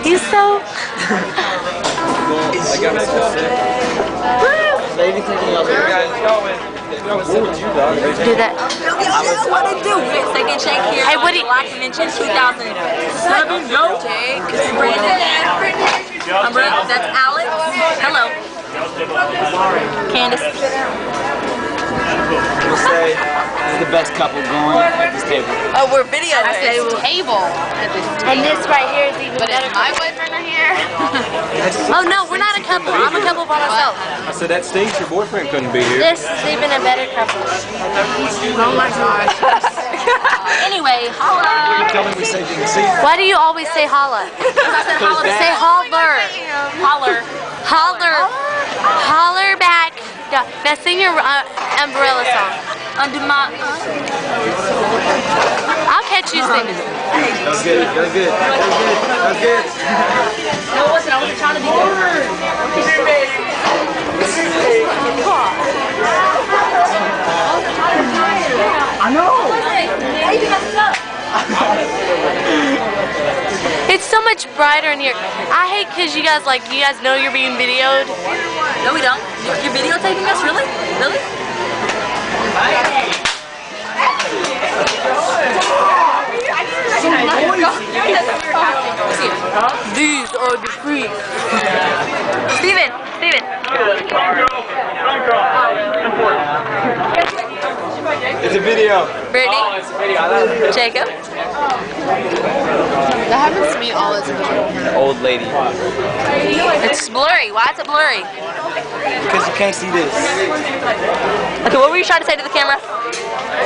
He's so... Lady thinking of you guys. What would you Do that. What to do? Second check here. Hey, what do you... Black Convention 2007. Go. Brandon. That's Alex. Hello. Candace. We'll say this is the best couple going at this table. Oh, we're videoing. I said table. And this right here is even But better. if my boyfriend are here. Oh no, we're not a couple. I'm a couple by myself. I said that stinks. Your boyfriend couldn't be here. This is even a better couple. Oh my gosh. Anyway, holla. Tell me we say didn't see. Why do you always say holla? Say holler. Holler. Holler. Holler back. Now sing your umbrella song. Undo my. I'll catch you singing. That was good. That was good. That was good. No, it wasn't. I wasn't trying to be I know. It's so much brighter in here. I hate because you guys know you're being videoed. No, we don't. You're videotaping us? Really? Really? These are the freaks. Steven. It's a video. Brittany. It's a video. I love it. Jacob. That happens to me all the time. Old lady. It's blurry. Why is it blurry? Because you can't see this. Okay, what were you trying to say to the camera? I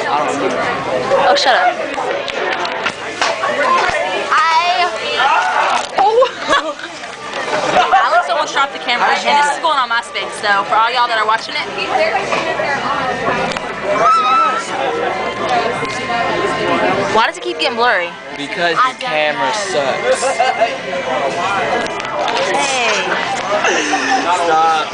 don't remember. Oh, shut up. Alex almost dropped the camera, and this is going on my space, so for all y'all that are watching it. Why does it keep getting blurry? Because the camera sucks. Hey. Stop.